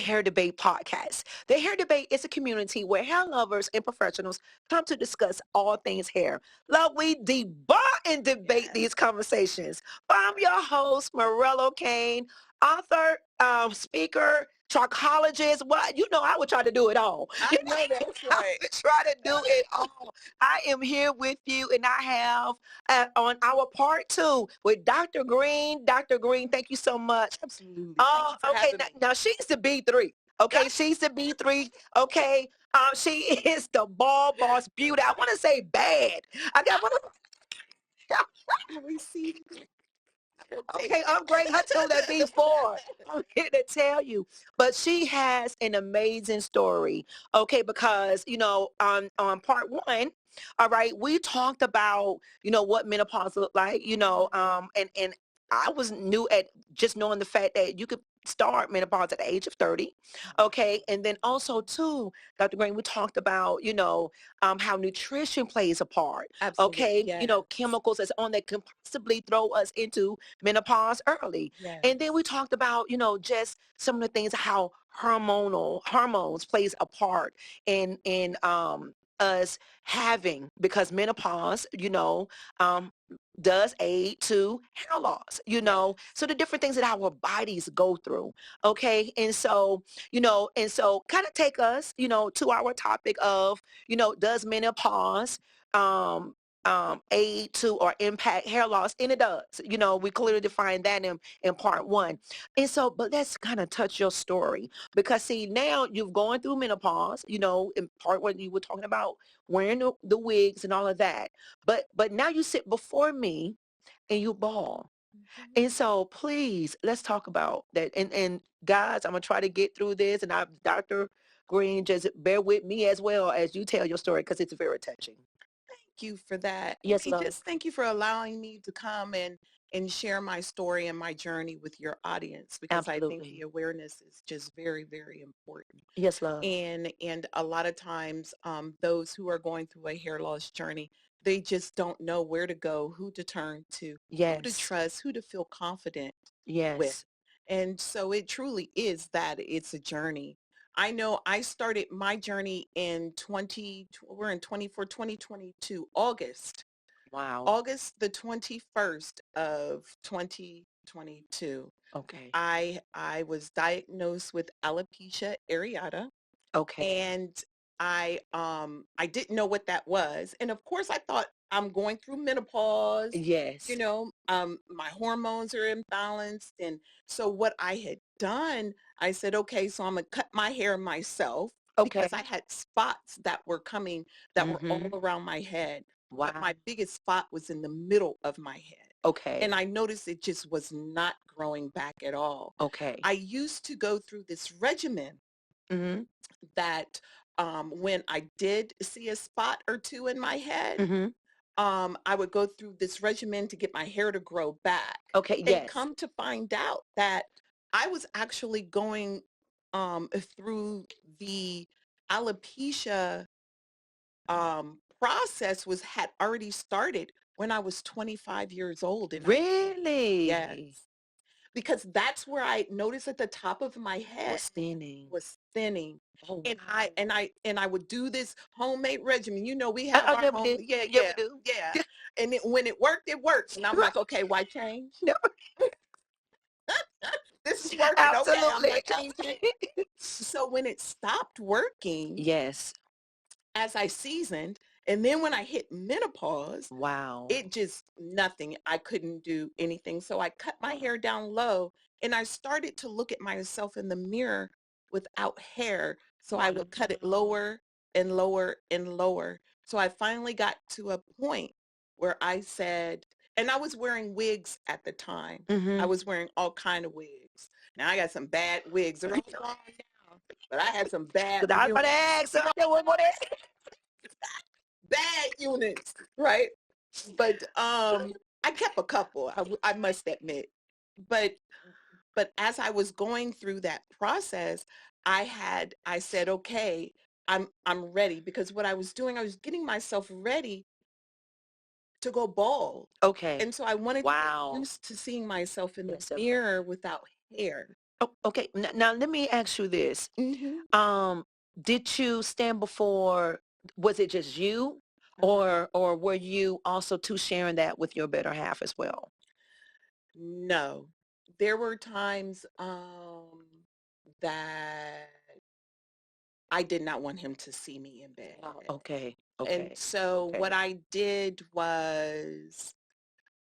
Hair Debate podcast. The Hair Debate is a community where hair lovers and professionals come to discuss all things hair. Love, we debate and debate these conversations. I'm your host, Morale Ocain, author, speaker, trichologist. What I would try to do it all. I know that's I right. would try to do it all. I am here with you, and I have on our part 2 with Dr. Green. Dr. Green, thank you so much. Absolutely. Oh, Thank you for okay. having me. Now she's the B3. Okay, she's the B3. Okay, she is the Bald Bozz Beauty. I want to say bad. I got one. I received it. Okay, upgrade her to that B4. I'm here to tell you, but she has an amazing story. Okay, because on part 1, all right, we talked about what menopause looked like. And I was new at just knowing the fact that you could start menopause at the age of 30. Okay, and then also too, Dr. Green, we talked about how nutrition plays a part. Absolutely. Okay, Yes. chemicals that's on that can possibly throw us into menopause early. Yes. And then we talked about, just some of the things, how hormones plays a part in us having, because menopause, um, does aid to hair loss, Yes. so the different things that our bodies go through. Okay. And so kind of take us, to our topic of, does menopause, um, aid to or impact hair loss? And it does. We clearly define that in part 1. And so, but let's kind of touch your story, because see, now you've gone through menopause, in part 1 you were talking about wearing the wigs and all of that. But now you sit before me and you bald. Mhm. And so please, let's talk about that. And guys, I'm gonna try to get through this, and Dr. Green, just bear with me as well as you tell your story, because it's very touching. Thank you for that. Yes, And love. just thank you for allowing me to come and share my story and my journey with your audience, because I think the Absolutely. awareness is just very, very important. Yes, love. And a lot of times, those who are going through a hair loss journey, they just don't know where to go, who to turn to, who to Yes. trust, who to feel confident with. Yes. And so it truly is that it's a journey. I know I started my journey in we're in 2022, Wow. August the 21st of 2022. Okay. I was diagnosed with alopecia areata, Okay. and I didn't know what that was. And of course I thought I'm going through menopause, Yes. my hormones are imbalanced. And so what I had done, I said, okay, so I'm gonna cut my hair myself, because I Okay. had spots that were coming that were all Mm-hmm. around my head. But Wow. my biggest spot was in the middle of my head. And Okay. I noticed it just was not growing back at all. Okay. I used to go through this regimen Mm-hmm. that, when I did see a spot or two in my head, Mm-hmm. I would go through this regimen to get my hair to grow back, Okay. and Yes. come to find out that I was actually going through the alopecia process had already started when I was 25 years old. And yes, Really? because that's where I noticed at the top of my head Was thinning. was thinning. Oh, And I wow. and I and I would do this homemade regimen. We have I our never home, did. yeah, You ever yeah, do? yeah. And when it worked, it works. And I'm Right. like, okay, why change? No. This is working. Okay, I'm Absolutely. not changing. So when it stopped working, Yes. as I seasoned, and then when I hit menopause, Wow. it just nothing. I couldn't do anything. So I cut my hair down low, and I started to look at myself in the mirror without hair. So I would cut it Wow. lower and lower and lower. So I finally got to a point where I said, and I was wearing wigs at the time. I Mm-hmm. was wearing all kind of wigs. Now I got some bad wigs. They're all gone now, but I had some bad Because I was about to ask. I said, what that? bad units, right? But I kept a couple, I must admit. But as I was going through that process, I said, okay, I'm ready, because what I was doing, I was getting myself ready to go bald. Okay. And so I wanted to get Wow. used to seeing myself in the Yes, sir. mirror without hair. Oh, okay. Now let me ask you this. Hmm. Um, did you stand before, was it just you Uh-huh. or were you also too sharing that with your better half as well? No, there were times that I did not want him to see me in bed. Oh, okay. And Okay. so what Okay. I did was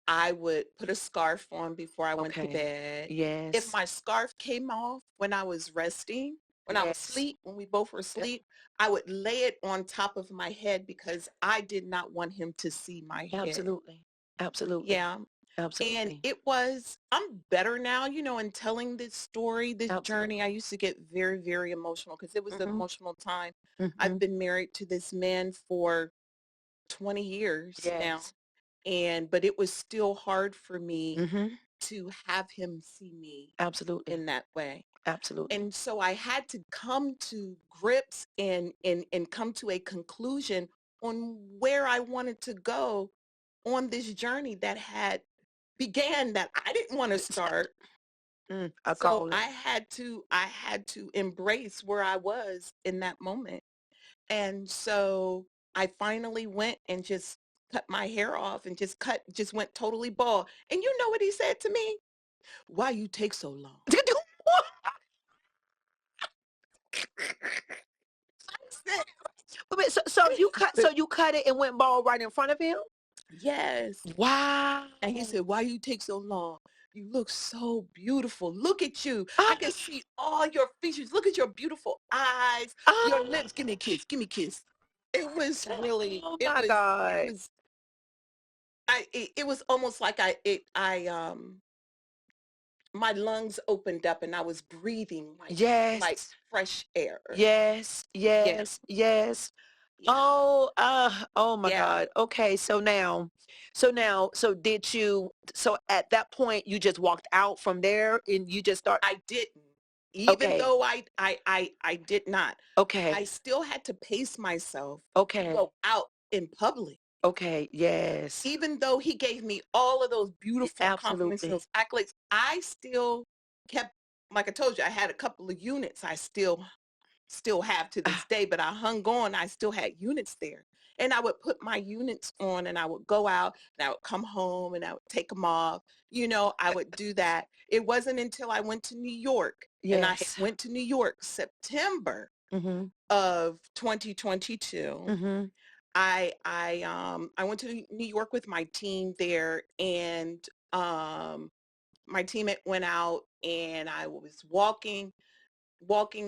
I would put a scarf on before I went to Okay. bed. If Yes. my scarf came off when I was resting, when I was Yes. asleep, when we both were Yep. asleep, I would lay it on top of my head because I did not want him to see my head. Absolutely. Absolutely. Yeah. And Absolutely. I'm better now, in telling this story, this journey. I Absolutely. used to get very, very emotional because it was an Mm-hmm. emotional time. I've Mm-hmm. been married to this man for 20 years now. Yes. But it was still hard for me Mm-hmm. to have him see me Absolutely. in that way. Absolutely. And so I had to come to grips and come to a conclusion on where I wanted to go on this journey that had began that I didn't want to start. I So call it. I had to embrace where I was in that moment. And so I finally went and just cut my hair off and just went totally bald. And you know what he said to me? Why you take so long? I said, Wait, so you cut it and went bald right in front of him? yes. Wow. And he said, why you take so long? You look so beautiful. Look at you. I Ah, can see all your features. Look at your beautiful eyes, your ah, lips. Give me a kiss. Give me a kiss. It was really, oh it my was, it God. was, it was almost like my lungs opened up and I was breathing like Yes. fresh air. Yes. Yeah. Yes. Yes. Yeah. Oh my Yeah. God. Okay. So did you, so at that point you just walked out from there and you just start, I didn't. Even okay. though I did not. I Okay. still had to pace myself to Okay. go out in public. Okay. Yes. Even though he gave me all of those beautiful compliments and Absolutely. those accolades, I still kept, like I told you, I had a couple of units I still have to this Ah, day, but I hung on. I still had units there. And I would put my units on and I would go out and I would come home and I would take them off. I would do that. It wasn't until I went to New York and I yes. went to New York September Mm-hmm. of 2022. Mm-hmm. I went to New York with my team there and my teammate went out and I was walking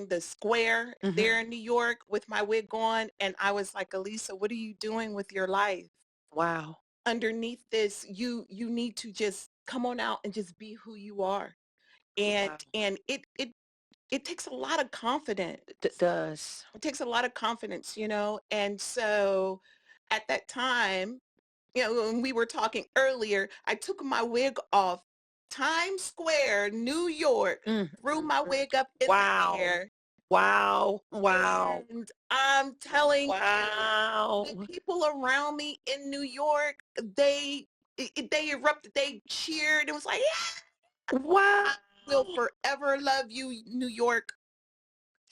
the square Mm-hmm. there in New York with my wig on. And I was like, Elisa, what are you doing with your life? Wow. Underneath this, you need to just come on out and just be who you are. And Wow. and it takes a lot of confidence. Does. It takes a lot of confidence. And so at that time, when we were talking earlier, I took my wig off Times Square, New York, Mm, threw mm, my mm. wig up in the Wow. air. Wow. Wow. And I'm telling you, the Wow. people around me in New York, they erupted, they cheered. It was like, yeah, Wow. I will forever love you, New York.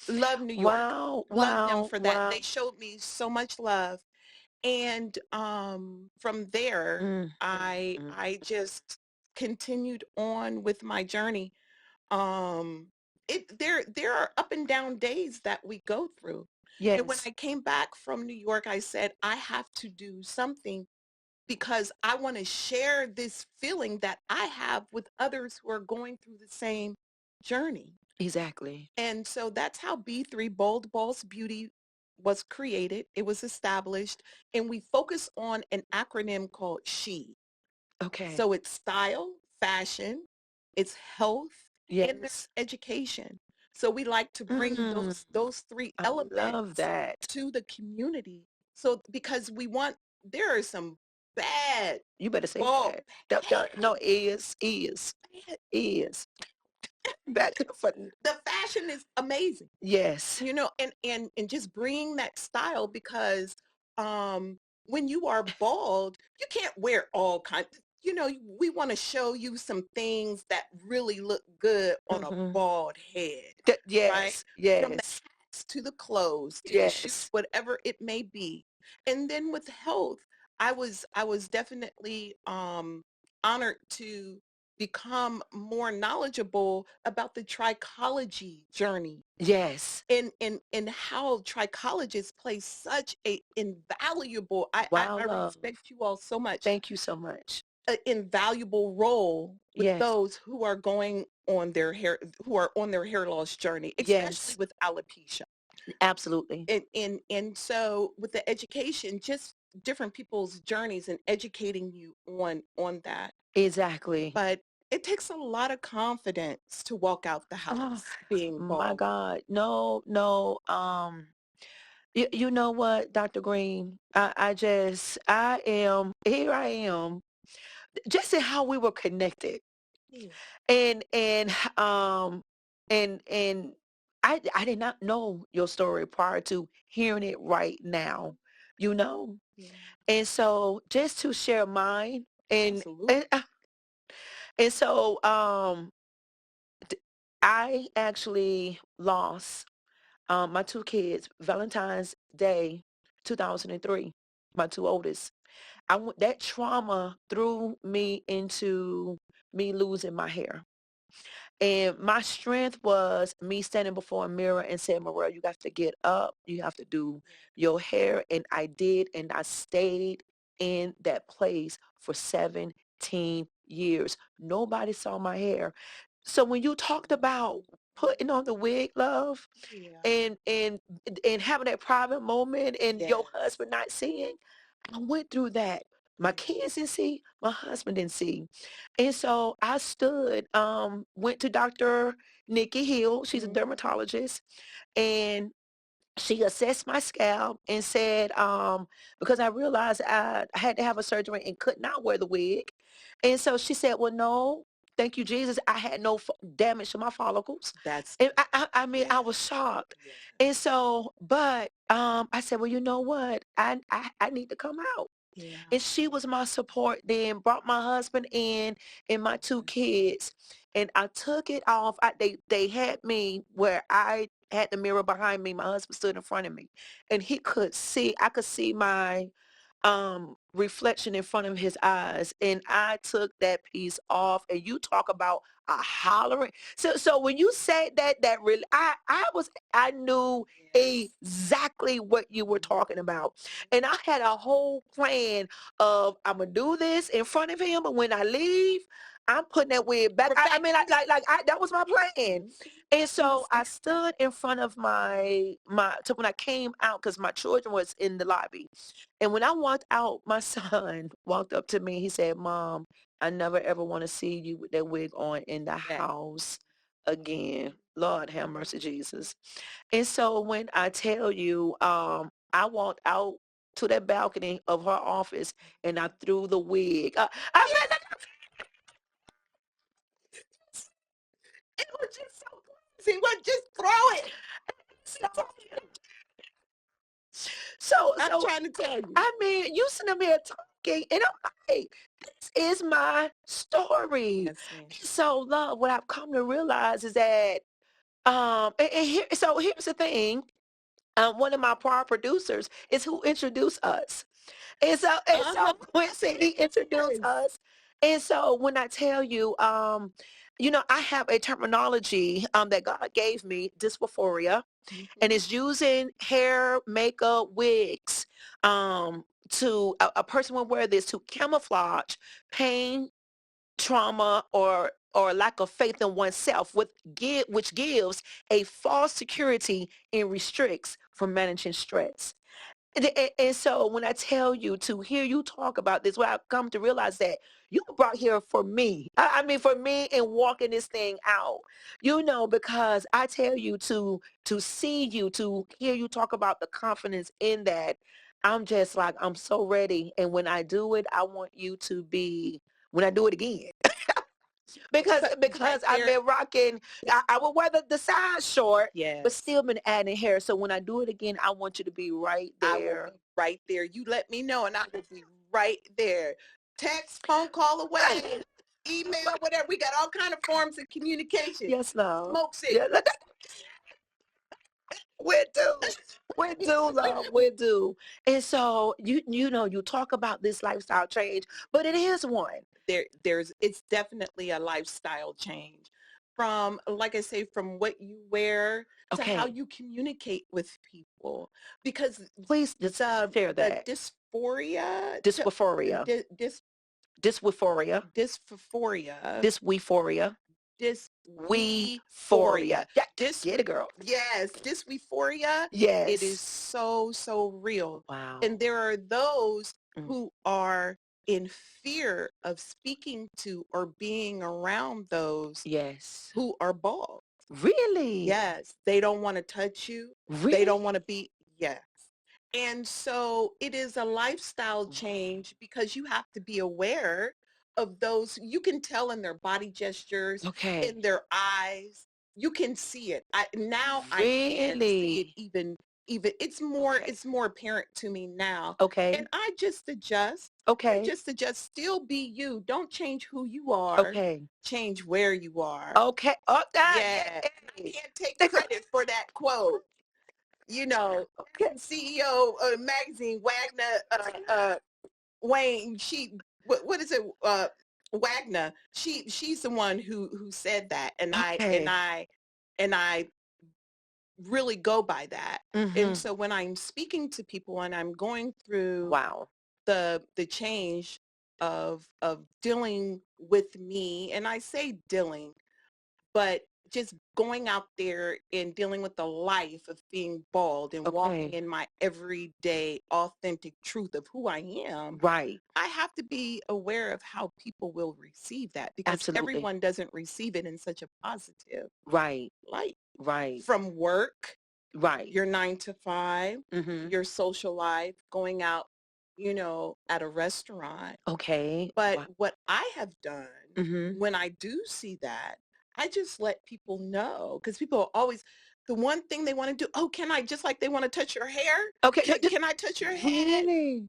Love New York. Wow. Love them Wow. for that. Wow. They showed me so much love. And from there, Mm, mm, mm. I just continued on with my journey. Um, there are up and down days that we go through. And when Yes. I came back from New York, I said, I have to do something because I want to share this feeling that I have with others who are going through the same journey. Exactly. And so that's how B3 Bald Bozz Beauty was created. It was established and we focus on an acronym called SHE. Okay. So it's style, fashion, it's health, and Yes. there's education. So we like to bring Mm, those three I love elements that. to the community. So because there are some bad, You better say bald, that. No, bad, bad. is. Back to the fun. The fashion is amazing. Yes. And just bringing that style because um when you are bald, you can't wear all kinds. you know, we want to show you some things that really look good on a Mm-hmm. bald head, right? Yes, From the yes, hats to the clothes to the shoes, yes, whatever it may be. And then with health, I was definitely honored to become more knowledgeable about the trichology journey yes. and how trichologists play such a invaluable, Wow, I love. respect you all so much, Thank you so much. an invaluable role with Yes, those who are going on their hair, who are on their hair loss journey, especially yes, with alopecia. absolutely. And so with the education, just different people's journeys and educating you on that. Exactly. But it takes a lot of confidence to walk out the Oh, house being my bald. God. No, no. You know what, Dr. Green? Here I am, just in how we were connected. Yeah. And um and I did not know your story prior to hearing it right now, you know? Yeah. And so just to share mine and Absolutely. and, uh, and so I actually lost my two kids Valentine's Day 2003, my two oldest. That trauma threw me into me losing my hair. And my strength was me standing before a mirror and saying, Morale, you got to get up. You have to do your hair. And I did. And I stayed in that place for 17 years. Nobody saw my hair. So when you talked about putting on the wig, love, Yeah. and and and having that private moment and your Yes. husband not seeing, I went through that. My Yeah. kids didn't see, my husband didn't see. And so I stood, went to Dr. Nikki Hill, she's a Mhm. dermatologist, and she assessed my scalp and said, because I realized I had to have a surgery and could not wear the wig. And so she said, well, no, thank you, Jesus. I had no damage to my follicles. That's And good. I mean, I Yes. was shocked. Yes. And so, but I said, well, you know what? I need to come out. Yeah. And she was my support then, brought my husband in and my two kids. And I took it off. They had me where I had the mirror behind me. My husband stood in front of me. And I could see my reflection in front of his eyes. And I took that piece off. And you talk about a hollering. So when you said that really I knew Yes. exactly what you were talking Mhm. about. And I had a whole plan of I'm gonna do this in front of him, but when I leave, I'm putting that wig back. I mean, Perfection. that was my plan. Mhm. And I so I understand that. stood in front of so when I came out, because my children was in the lobby. And when I walked out, my son walked up to me. He said, Mom, I never ever want to see you with that wig on in the Yeah. house again. Lord have mercy, Jesus. And so when I tell you, I walked out to that balcony of her office and I threw the wig. I mean, It was just so crazy. Well, just throw it. so, so, I'm so, trying to tell you. I mean, you sitting up here talking, and I'm like, this is my story. Yes, ma'am. So, love, what I've come to realize is that, so here's the thing. One of my prior producers is who introduced us. And so Uh-huh. Quincy, he introduced Yes. us. And so when I tell you, I have a terminology that God gave me, Dysweavephoria, and Mhm. it's using hair, makeup, wigs. To a person will wear this to camouflage pain, trauma, or lack of faith in oneself, which gives a false security and restricts from managing stress. And so when I tell you to hear you talk about this, well, I've come to realize that you were brought here for me. I mean, for me and walking this thing out, because I tell you to see you, to hear you talk about the confidence in that. I'm just like, I'm so ready. And when I do it, I want you to be, when I do it again, because Right because I've there. been rocking. I will wear the side short, but Yes. still been adding hair. So when I do it again, I want you to be right I will be there. right there. You let me know and I will be right there text, phone call away, email, whatever. We got all kind of forms of communication. Yes, love. Smoke signal. Yeah, we're due. We're due, love. We're due. And so you talk about this lifestyle change, but it is one. It's definitely a lifestyle change from, like I say, from what you wear to how Okay. you communicate with people, because Please just the share the that. dysphoria Dysphoria. Dysphoria. dysphoria Dysweephoria. dysweephoria Weephoria. Yeah, dys get it, girl. yes, dysweephoria, it is Yes. so real. Wow. And there are those Mm. who are in fear of speaking to or being around those Yes. who are bald. Really? Yes, they don't want to touch you. They Really? don't want to be, yes. And so it is a lifestyle change because you have to be aware of those. You can tell in their body gestures, Okay. in their eyes. You can see it. Now I can see it Really? even Okay. it's more apparent to me now. Okay. And I just adjust. I Okay. just adjust. Still be you. Don't change who you are. Okay. Change where you are. Okay. Oh, that. Yeah. I Yeah. can't take credit for that quote. Okay. CEO of magazine Wayne, what is it? Wagner. She's the one who said that, and Okay. I really go by that. And Mm-hmm. so when I'm speaking to people and I'm going through Wow. the change of dealing with me, and I say dealing, but just going out there and dealing with the life of being bald and walking Okay. in my everyday authentic truth of who I am, Right. I have to be aware of how people will receive that, because Absolutely. everyone doesn't receive it in such a positive Right. light. Right. From work, Right. your 9 to 5, Mm-hmm. your social life, going out, at a restaurant. Okay. But Wow. what I have done Mm-hmm. when I do see that, I just let people know, because people are always, the one thing they want to do, oh, can I, just like they want to touch your hair? Okay. Can I touch your head? Really?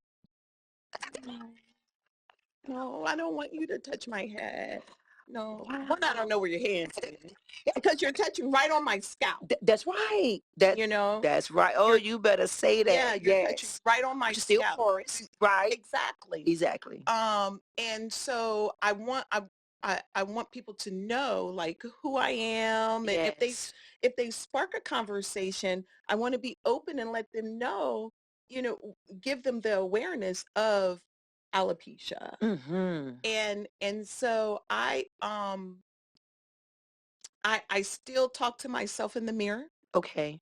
No, no, I don't want you to touch my head. No. One, I Wow. don't know where your hand's is, because you're touching right on my scalp. That's right. That You know, that's right. Oh, you're, you better say yeah, that. you're touching Yes. right on my But you're still scalp. porous. Right. Exactly. Exactly. And so I want people to know, like, who I am, and Yes. if they spark a conversation, I want to be open and let them know, you know, give them the awareness of alopecia. Mm-hmm. And so I still talk to myself in the mirror. Okay.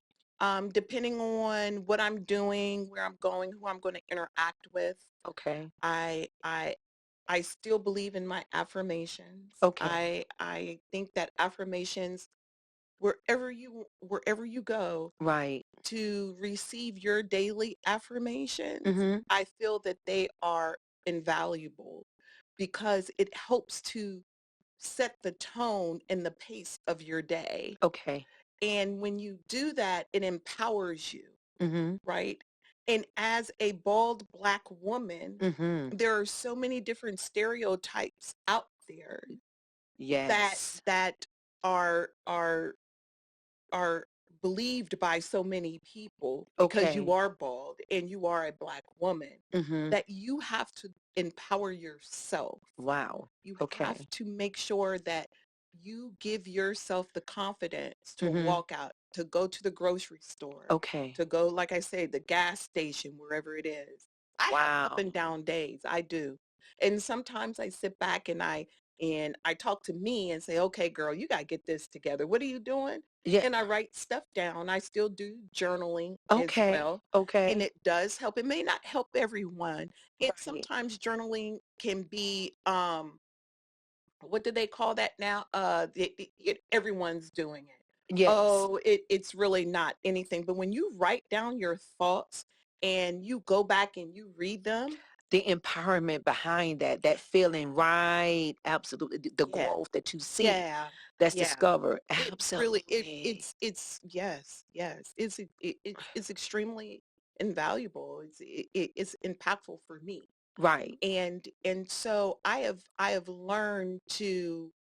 Depending on what I'm doing, where I'm going, who I'm going to interact with. Okay. I I still believe in my affirmations. Okay. I think that affirmations, wherever you go Right. to receive your daily affirmations, Mm-hmm. I feel that they are invaluable, because it helps to set the tone and the pace of your day. Okay. And when you do that, it empowers you, Mm-hmm. right? And as a bald Black woman, Mm-hmm. there are so many different stereotypes out there that Yes. that are are are believed by so many people, because you Okay. are bald and you are a Black woman, Mm-hmm. that you have to empower yourself. Wow. You have Okay. to make sure that you give yourself the confidence to Mm-hmm. walk out, to go to the grocery store, Okay. to go, like I say, the gas station, wherever it is. I have up Wow. and down days. I do. And sometimes I sit back and I talk to me and say, okay, girl, you got to get this together. What are you doing? Yeah. And I write stuff down. I still do journaling as Okay. well. And Okay. it does help. It may not help everyone. And Right. sometimes journaling can be, what do they call that now? Everyone's doing it. Yes. Oh, it's really not anything. But when you write down your thoughts and you go back and you read them, The empowerment behind that feeling, right? Absolutely. The yeah, growth that you see yeah, that's yeah. discovered. It really, Absolutely. it's yes, yes. It's extremely invaluable. It's impactful for me. Right. And so I have learned to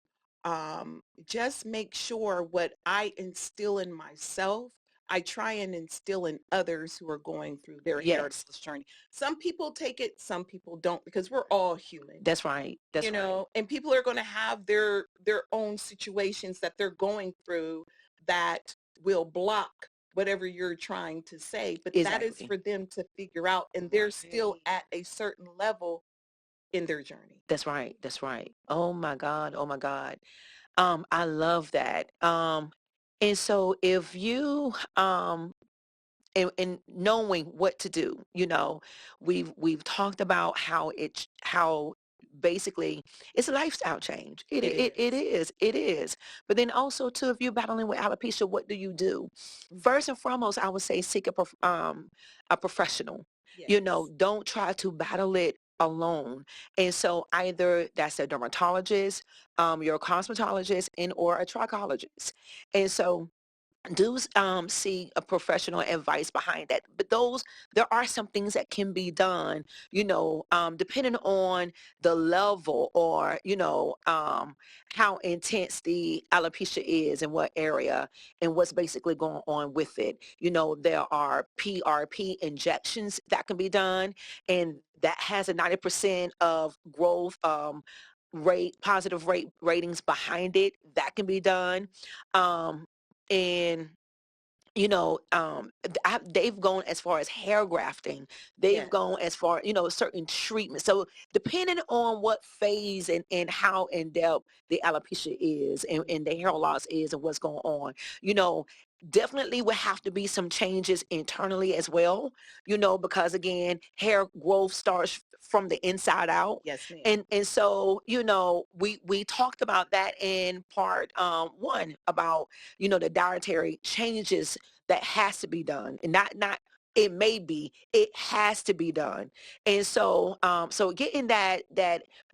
just make sure what I instill in myself, I try and instill in others who are going through their hair Yes. loss journey. Some people take it, some people don't, because we're all human, That's right. That's right. and people are going to have their own situations that they're going through that will block whatever you're trying to say, but that is Exactly. for them to figure out, and they're still at a certain level in their journey. That's right. That's right. Oh my God. Oh my God. I love that. And so if you and knowing what to do, we've talked about how basically it's a lifestyle change. It It it, it is. is. It is. But then also too, if you're battling with alopecia, what do you do? Mhm. First and foremost, I would say seek a professional. Yes. Don't try to battle it alone. And so either that's a dermatologist, your cosmetologist, and or a trichologist. And so do see a professional advice behind that, but there are some things that can be done, depending on the level, or how intense the alopecia is in what area and what's basically going on with it. There are PRP injections that can be done, and that has a 90% of growth positive rate ratings behind it. That can be done. um, and they've gone as far as hair grafting. They've Yes. gone as far, certain treatments. So depending on what phase and how in depth the alopecia is, and the hair loss is, and what's going on, you know, definitely would have to be some changes internally as well, because again, hair growth starts from the inside out. Yes, ma'am. And so, we talked about that in part one, about the dietary changes that has to be done, and not it may be, it has to be done. And so so getting that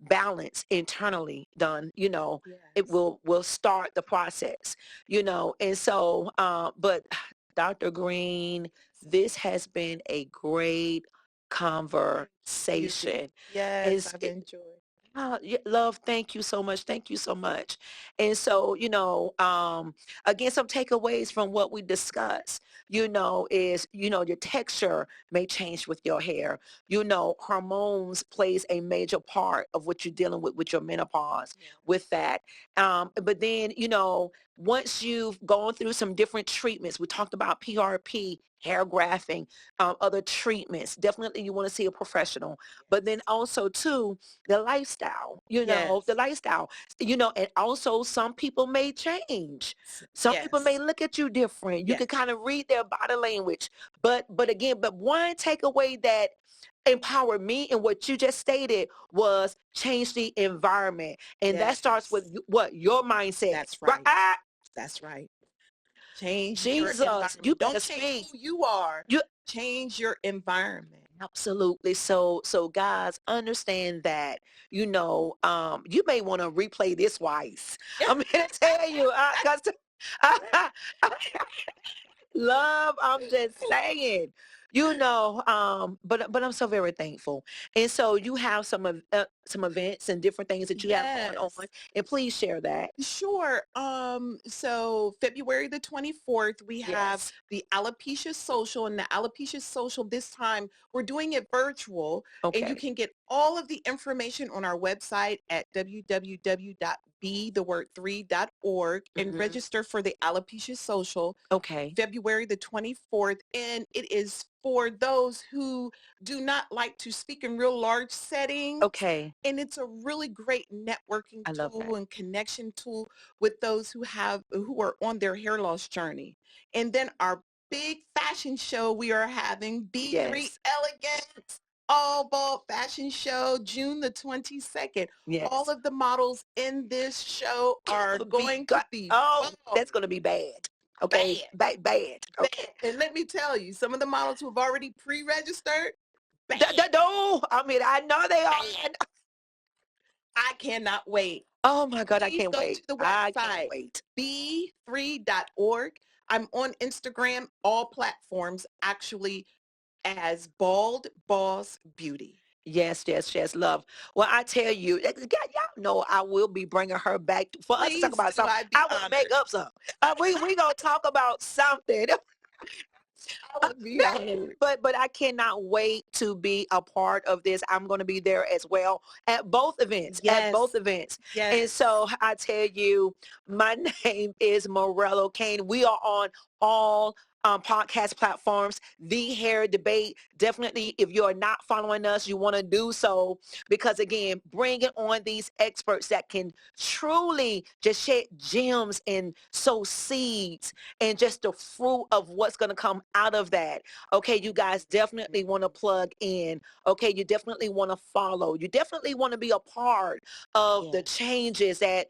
balance internally done, it Yes. will start the process. And so but Dr. Green, this has been a great You too. conversation. Yes, Is I've enjoyed. Love, thank you so much. Thank you so much. And so, again, some takeaways from what we discussed, is, your texture may change with your hair. Hormones plays a major part of what you're dealing with your menopause, with Yes. that. But then, once you've gone through some different treatments, we talked about PRP, hair grafting, other treatments, definitely you want to see a professional. But then Yes. also too, the lifestyle, Yes. the lifestyle, and also some people may change. Some people may Yes. look at you different. You can Yes. kind of read their body language. But again, but one takeaway that empowered me and what you just stated was change the environment. And that starts with Yes. what your mindset, That's right? right. That's right. Change your Jesus, you environment. Don't better change speak. who you are. You Change your environment. Absolutely. So guys, understand that, you may want to replay this twice. I'm here to tell you, cause love, I'm just saying, but I'm so very thankful. And so you have some events and different things that you have going on, Yes. and please share that. Sure. So February the 24th, we have Yes. the Alopecia Social, and the Alopecia Social this time, we're doing it virtual, and you Okay. can get all of the information on our website at www.be3.org and Hmm. register for the Alopecia Social Okay. February the 24th. And it is for those who do not like to speak in real large settings. Okay. And it's a really great networking I love tool that. and connection tool with those who are on their hair loss journey. And then our big fashion show we are having, B3 Yes. Elegance All Bald Fashion Show, June the 22nd. All Yes. of the models in this show are going to be Oh, bald, that's gonna be bad. Okay. bad, Bad. bad. Okay. And let me tell you, some of the models who have already pre-registered, bad, No, I mean, I know they are. bad. I cannot wait. Oh my God, I Please can't go to wait. the I can't website, wait. b3.org. I'm on Instagram, all platforms, actually, as Bald Bozz Beauty. Yes, yes, yes, love. Well, I tell you, y'all know I will be bringing her back for us to talk Please about do. something. I'd be I will make honored. up some. We gonna talk about something. I would be honored. But I cannot wait to be a part of this. I'm going to be there as well at both events, at both Yes. events. And Yes. so I tell you, my name is Morale Ocain. We are on all podcast platforms. The Hair Debate. Definitely, if you are not following us, you want to do so because again, bringing on these experts that can truly just shed gems and sow seeds and just the fruit of what's going to come out of that. Okay, you guys definitely want to plug in. Okay, you definitely want to follow. You definitely want to be a part of the Yes. changes that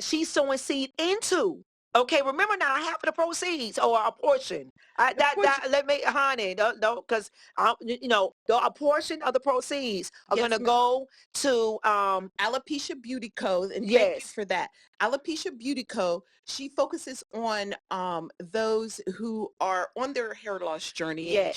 she's sowing seed into. Okay, remember now, half of the proceeds or a portion. A portion. Let me, honey, no, because a portion of the proceeds are Yes, gonna ma'am. go to Alopecia Beauty Co. And thank you yes, for that. Alopecia Beauty Co. She focuses on those who are on their hair loss journey, and yes,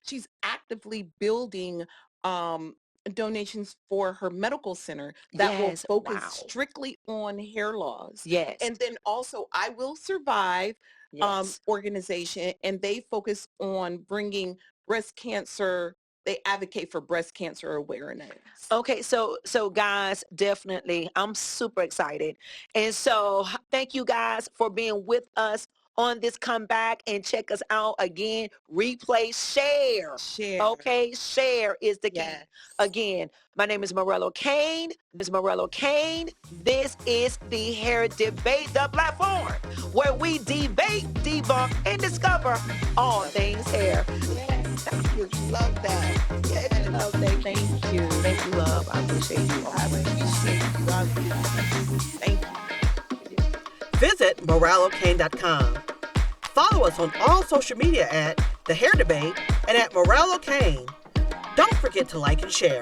she's actively building um, donations for her medical center that will yes, focus wow, strictly on hair loss. yes, And then also I Will Survive yes. organization, and they focus on bringing breast cancer. They advocate for breast cancer awareness. Okay, so guys, definitely, I'm super excited, and so thank you guys for being with us on this comeback. And check us out again. Replay, share. Share. Okay, share is the key. Yes. Again, my name is Morale Ocain. This is Morale Ocain. This is the Hair Debate, the platform where we debate, debunk, and discover all things hair. Yes. Love that. Yes. Oh, thank you. Thank you. Thank you, love. I appreciate you I always. appreciate you. Thank you. Visit moraleocain.com. Follow us on all social media at The Hair Debate and at Morale Ocain. Don't forget to like and share.